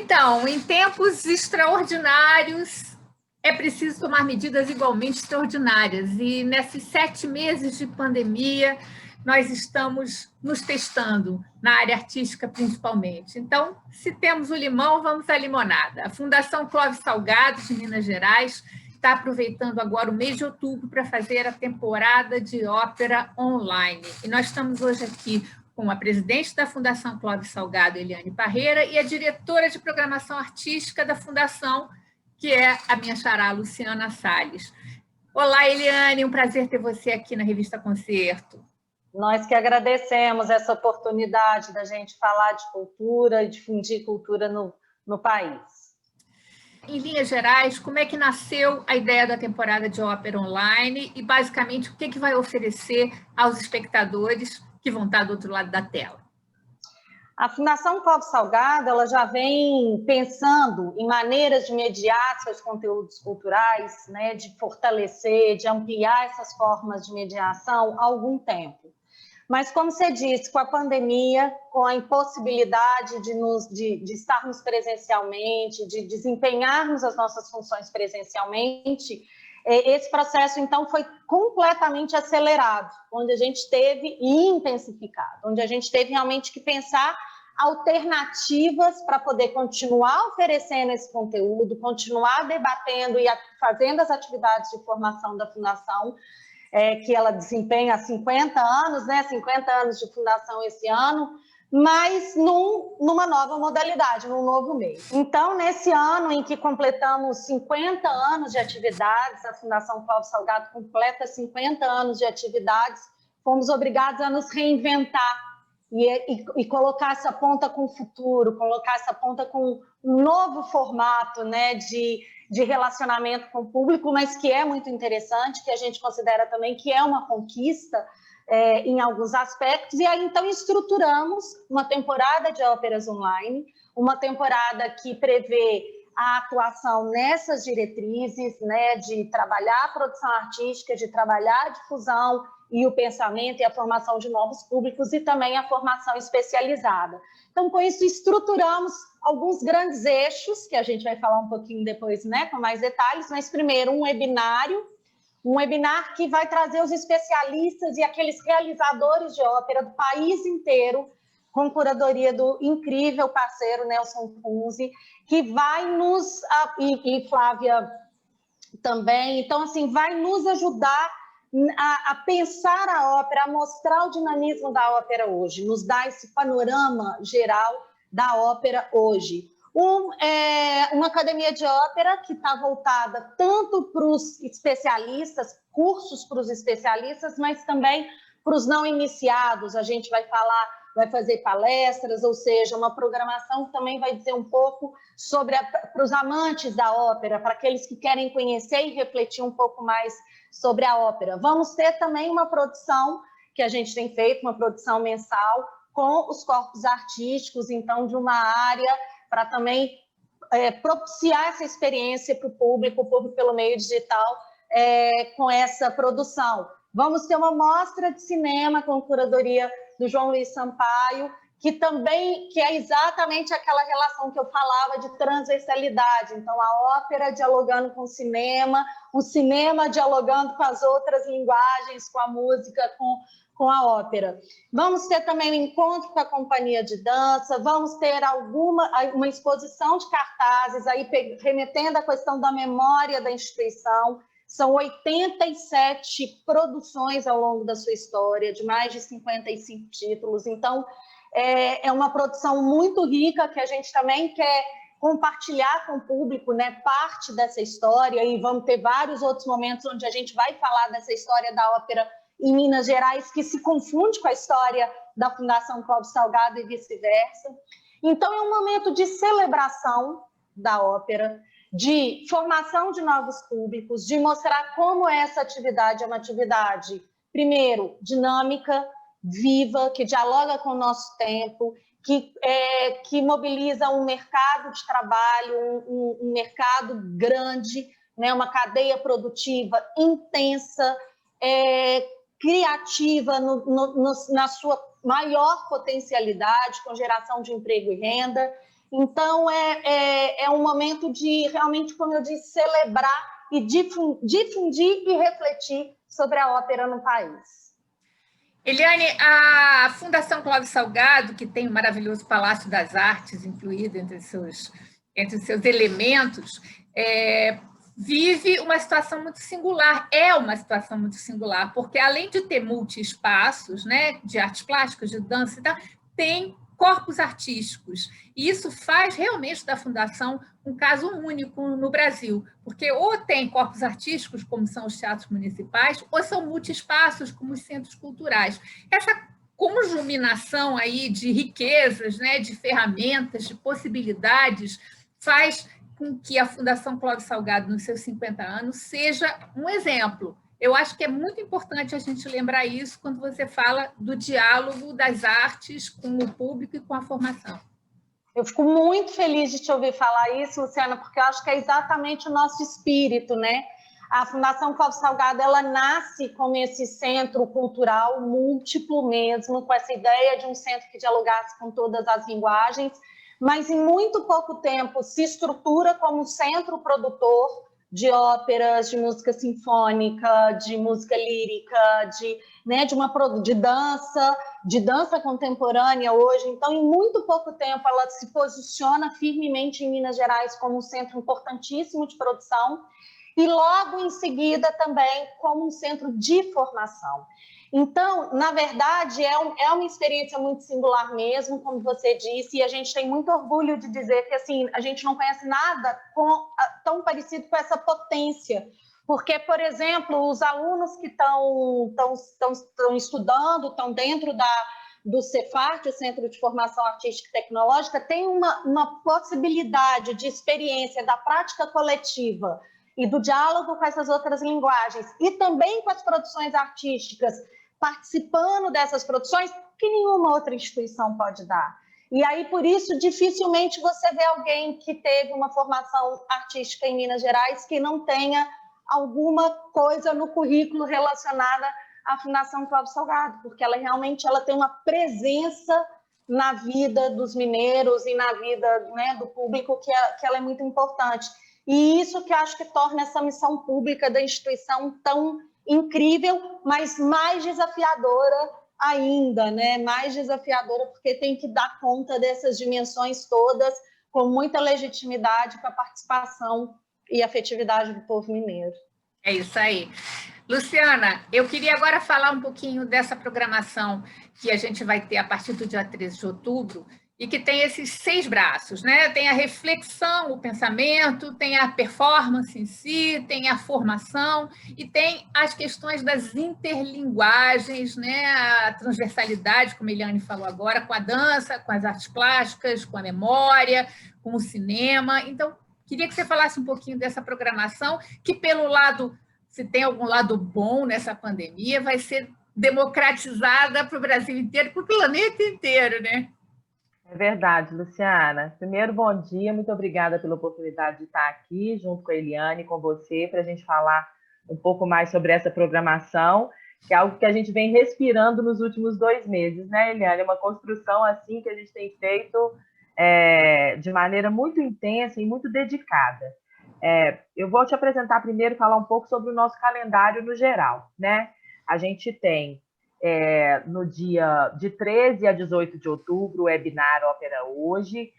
Então, em tempos extraordinários, é preciso tomar medidas igualmente extraordinárias. E nesses 7 meses de pandemia, nós estamos nos testando, na área artística principalmente. Então, se temos o limão, vamos à limonada. A Fundação Clóvis Salgado, de Minas Gerais, está aproveitando agora o mês de outubro para fazer a temporada de ópera online. E nós estamos hoje aqui com a presidente da Fundação Clóvis Salgado, Eliane Parreira, e a diretora de programação artística da Fundação, que é a minha xará, Luciana Salles. Olá, Eliane, um prazer ter você aqui na Revista Concerto. Nós que agradecemos essa oportunidade da gente falar de cultura e difundir cultura no país. Em linhas gerais, como é que nasceu a ideia da temporada de ópera online e, basicamente, o que vai oferecer aos espectadores que vão estar do outro lado da tela? A Fundação Clóvis Salgado ela já vem pensando em maneiras de mediar seus conteúdos culturais, né, de fortalecer, de ampliar essas formas de mediação há algum tempo. Mas, como você disse, com a pandemia, com a impossibilidade de estarmos presencialmente, de desempenharmos as nossas funções presencialmente, esse processo, então, foi completamente acelerado, onde a gente teve e intensificado, onde a gente teve realmente que pensar alternativas para poder continuar oferecendo esse conteúdo, continuar debatendo e fazendo as atividades de formação da Fundação, que ela desempenha há 50 anos, né? 50 anos de fundação esse ano, mas numa nova modalidade, num novo meio. Então, nesse ano em que completamos 50 anos de atividades, a Fundação Clóvis Salgado completa 50 anos de atividades, fomos obrigados a nos reinventar e colocar essa ponta com o futuro, colocar essa ponta com um novo formato, né, de relacionamento com o público, mas que é muito interessante, que a gente considera também que é uma conquista em alguns aspectos, e aí então estruturamos uma temporada de óperas online, uma temporada que prevê a atuação nessas diretrizes, né, de trabalhar a produção artística, de trabalhar a difusão e o pensamento e a formação de novos públicos e também a formação especializada. Então, com isso, estruturamos alguns grandes eixos, que a gente vai falar um pouquinho depois, né, com mais detalhes, mas primeiro um webinar que vai trazer os especialistas e aqueles realizadores de ópera do país inteiro, com curadoria do incrível parceiro Nelson Funzi, que vai nos... e Flávia também, então, assim, vai nos ajudar a pensar a ópera, a mostrar o dinamismo da ópera hoje, nos dar esse panorama geral da ópera hoje. Uma academia de ópera que está voltada tanto para os especialistas, cursos para os especialistas, mas também para os não iniciados. A gente vai fazer palestras, ou seja, uma programação que também vai dizer um pouco para os amantes da ópera, para aqueles que querem conhecer e refletir um pouco mais sobre a ópera. Vamos ter também uma produção que a gente tem feito, uma produção mensal com os corpos artísticos, então, de uma área para também propiciar essa experiência para o público pelo meio digital com essa produção. Vamos ter uma mostra de cinema com curadoria do João Luiz Sampaio, que é exatamente aquela relação que eu falava de transversalidade. Então, a ópera dialogando com o cinema dialogando com as outras linguagens, com a música, com a ópera. Vamos ter também um encontro com a companhia de dança, vamos ter uma exposição de cartazes, aí remetendo à questão da memória da instituição. São 87 produções ao longo da sua história, de mais de 55 títulos. Então, é uma produção muito rica que a gente também quer compartilhar com o público, né, parte dessa história, e vamos ter vários outros momentos onde a gente vai falar dessa história da ópera em Minas Gerais, que se confunde com a história da Fundação Clóvis Salgado e vice-versa. Então, é um momento de celebração da ópera, de formação de novos públicos, de mostrar como essa atividade é uma atividade, primeiro, dinâmica, viva, que dialoga com o nosso tempo, que mobiliza um mercado de trabalho, um mercado grande, né, uma cadeia produtiva intensa, criativa na sua maior potencialidade, com geração de emprego e renda, Então, é um momento de, realmente, como eu disse, celebrar e difundir e refletir sobre a ópera no país. Eliane, a Fundação Clóvis Salgado, que tem o maravilhoso Palácio das Artes incluído entre seus elementos, vive uma situação muito singular, uma situação muito singular, porque além de ter multi-espaços, né, de artes plásticas, de dança e tal, tem corpos artísticos. E isso faz realmente da Fundação um caso único no Brasil, porque ou tem corpos artísticos, como são os teatros municipais, ou são multi-espaços, como os centros culturais. Essa conjuminação aí de riquezas, né, de ferramentas, de possibilidades, faz com que a Fundação Clóvis Salgado, nos seus 50 anos, seja um exemplo. Eu acho que é muito importante a gente lembrar isso quando você fala do diálogo das artes com o público e com a formação. Eu fico muito feliz de te ouvir falar isso, Luciana, porque eu acho que é exatamente o nosso espírito, né? A Fundação Clóvis Salgado, ela nasce como esse centro cultural múltiplo mesmo, com essa ideia de um centro que dialogasse com todas as linguagens, mas em muito pouco tempo se estrutura como centro produtor de óperas, de música sinfônica, de música lírica, de dança contemporânea hoje. Então, em muito pouco tempo, ela se posiciona firmemente em Minas Gerais como um centro importantíssimo de produção e logo em seguida também como um centro de formação. Então, na verdade, é uma experiência muito singular mesmo, como você disse, e a gente tem muito orgulho de dizer que assim, a gente não conhece nada tão parecido com essa potência, porque, por exemplo, os alunos que estão estudando, estão dentro do Cefart, o Centro de Formação Artística e Tecnológica, têm uma possibilidade de experiência da prática coletiva e do diálogo com essas outras linguagens, e também com as produções artísticas, participando dessas produções, que nenhuma outra instituição pode dar. E aí, por isso, dificilmente você vê alguém que teve uma formação artística em Minas Gerais que não tenha alguma coisa no currículo relacionada à Fundação Clóvis Salgado, porque ela realmente tem uma presença na vida dos mineiros e na vida, né, do público que ela é muito importante. E isso que eu acho que torna essa missão pública da instituição tão incrível, mas mais desafiadora ainda, né? Mais desafiadora porque tem que dar conta dessas dimensões todas com muita legitimidade com a participação e afetividade do povo mineiro. É isso aí. Luciana, eu queria agora falar um pouquinho dessa programação que a gente vai ter a partir do dia 13 de outubro, e que tem esses 6 braços, né? Tem a reflexão, o pensamento, tem a performance em si, tem a formação e tem as questões das interlinguagens, né? A transversalidade, como a Eliane falou agora, com a dança, com as artes plásticas, com a memória, com o cinema. Então, queria que você falasse um pouquinho dessa programação, que pelo lado, se tem algum lado bom nessa pandemia, vai ser democratizada para o Brasil inteiro, para o planeta inteiro, né? É verdade, Luciana. Primeiro, bom dia, muito obrigada pela oportunidade de estar aqui junto com a Eliane, com você, para a gente falar um pouco mais sobre essa programação, que é algo que a gente vem respirando nos últimos 2 meses, né, Eliane? É uma construção assim que a gente tem feito de maneira muito intensa e muito dedicada. Eu vou te apresentar primeiro e falar um pouco sobre o nosso calendário no geral, né? A gente tem no dia de 13 a 18 de outubro, o webinar Ópera Hoje,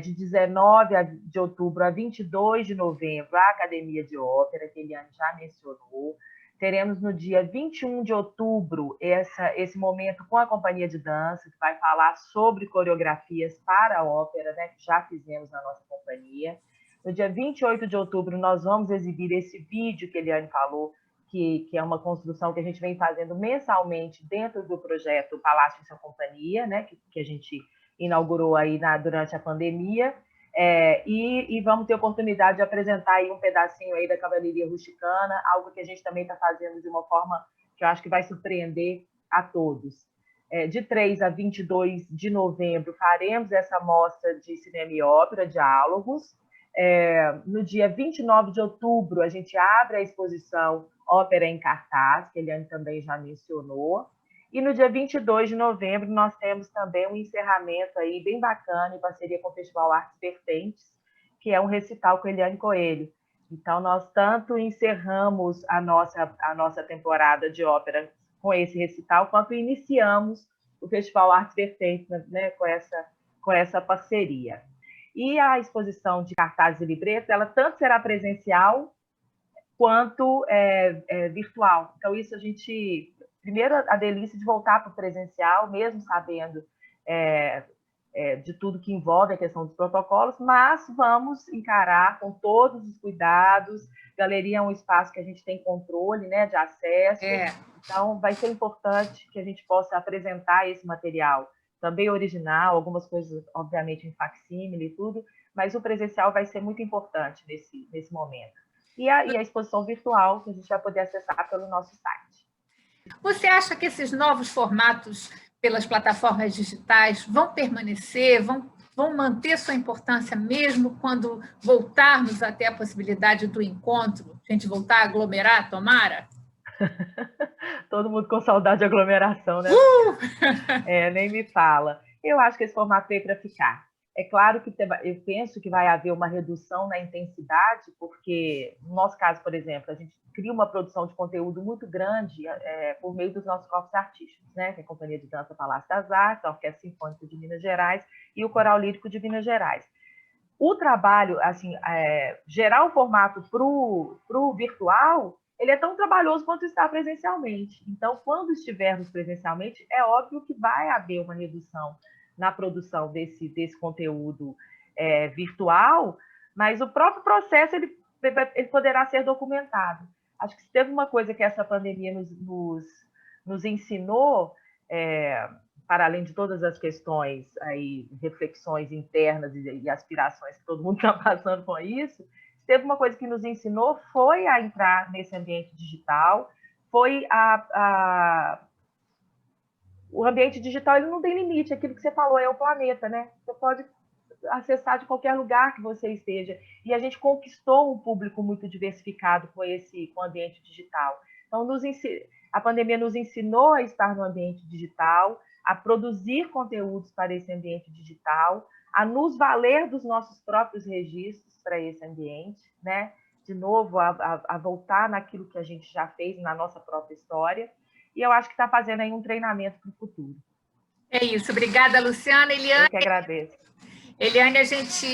de 19 de outubro a 22 de novembro, a Academia de Ópera, que a Eliane já mencionou. Teremos no dia 21 de outubro esse momento com a Companhia de Dança, que vai falar sobre coreografias para a ópera, né, que já fizemos na nossa companhia. No dia 28 de outubro, nós vamos exibir esse vídeo que a Eliane falou, que é uma construção que a gente vem fazendo mensalmente dentro do projeto Palácio em Sua Companhia, né, que a gente inaugurou aí durante a pandemia, e vamos ter oportunidade de apresentar aí um pedacinho aí da Cavalaria Rusticana, algo que a gente também está fazendo de uma forma que eu acho que vai surpreender a todos. De 3 a 22 de novembro, faremos essa mostra de cinema e ópera, diálogos. No dia 29 de outubro, a gente abre a exposição Ópera em Cartaz, que a Eliane também já mencionou. E no dia 22 de novembro, nós temos também um encerramento aí bem bacana, em parceria com o Festival Artes Vertentes, que é um recital com Eliane Coelho. Então, nós tanto encerramos a nossa temporada de ópera com esse recital, quanto iniciamos o Festival Artes Vertentes, né, com essa parceria. E a exposição de cartazes e libretos, ela tanto será presencial quanto virtual. Então, isso a gente... Primeiro, a delícia de voltar para o presencial, mesmo sabendo de tudo que envolve a questão dos protocolos, mas vamos encarar com todos os cuidados. Galeria é um espaço que a gente tem controle, né, de acesso. Então, vai ser importante que a gente possa apresentar esse material também original, algumas coisas, obviamente, em facsímile e tudo, mas o presencial vai ser muito importante nesse momento. E a exposição virtual, que a gente vai poder acessar pelo nosso site. Você acha que esses novos formatos pelas plataformas digitais vão permanecer, vão manter sua importância mesmo quando voltarmos até a possibilidade do encontro, a gente voltar a aglomerar, tomara? Todo mundo com saudade de aglomeração, né? Nem me fala. Eu acho que esse formato veio para ficar. É claro que eu penso que vai haver uma redução na intensidade, porque, no nosso caso, por exemplo, a gente cria uma produção de conteúdo muito grande por meio dos nossos corpos artísticos, né? Que é a Companhia de Dança Palácio das Artes, a Orquestra Sinfônica de Minas Gerais e o Coral Lírico de Minas Gerais. O trabalho, assim, gerar o formato para o virtual, ele é tão trabalhoso quanto está presencialmente. Então, quando estivermos presencialmente, é óbvio que vai haver uma redução na produção desse conteúdo virtual, mas o próprio processo ele poderá ser documentado. Acho que se teve uma coisa que essa pandemia nos ensinou, para além de todas as questões, aí, reflexões internas e aspirações que todo mundo está passando com isso, se teve uma coisa que nos ensinou foi a entrar nesse ambiente digital, foi o ambiente digital ele não tem limite, aquilo que você falou é o planeta, né? Você pode acessar de qualquer lugar que você esteja. E a gente conquistou um público muito diversificado com o ambiente digital. Então, a pandemia nos ensinou a estar no ambiente digital, a produzir conteúdos para esse ambiente digital, a nos valer dos nossos próprios registros para esse ambiente, né? De novo, a voltar naquilo que a gente já fez na nossa própria história. E eu acho que está fazendo aí um treinamento para o futuro. É isso. Obrigada, Luciana. Eliane, eu que agradeço. Eliane, a gente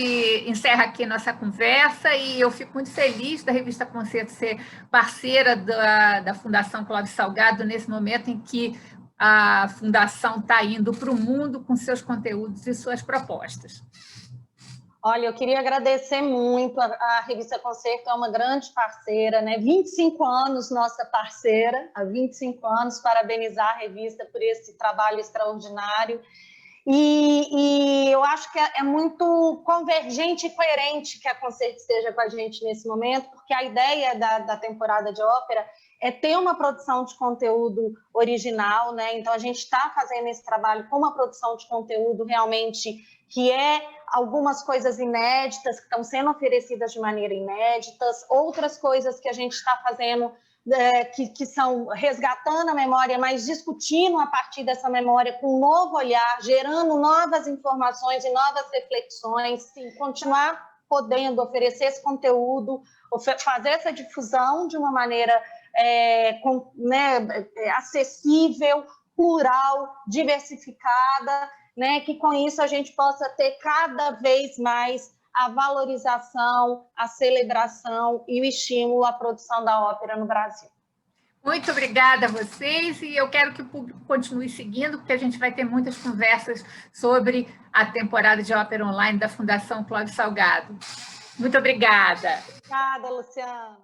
encerra aqui nossa conversa e eu fico muito feliz da Revista Concerto ser parceira da Fundação Clóvis Salgado nesse momento em que a Fundação está indo para o mundo com seus conteúdos e suas propostas. Olha, eu queria agradecer muito, a Revista Concerto é uma grande parceira, né? 25 anos nossa parceira, há 25 anos, parabenizar a revista por esse trabalho extraordinário. E eu acho que é muito convergente e coerente que a Concerto esteja com a gente nesse momento, porque a ideia da temporada de ópera é ter uma produção de conteúdo original, né? Então, a gente está fazendo esse trabalho com uma produção de conteúdo realmente que algumas coisas inéditas, que estão sendo oferecidas de maneira inédita, outras coisas que a gente está fazendo que são resgatando a memória, mas discutindo a partir dessa memória com um novo olhar, gerando novas informações e novas reflexões, sim, continuar podendo oferecer esse conteúdo, fazer essa difusão de uma maneira acessível, plural, diversificada, né, que com isso a gente possa ter cada vez mais a valorização, a celebração e o estímulo à produção da ópera no Brasil. Muito obrigada a vocês e eu quero que o público continue seguindo, porque a gente vai ter muitas conversas sobre a temporada de ópera online da Fundação Clóvis Salgado. Muito obrigada. Obrigada, Luciana.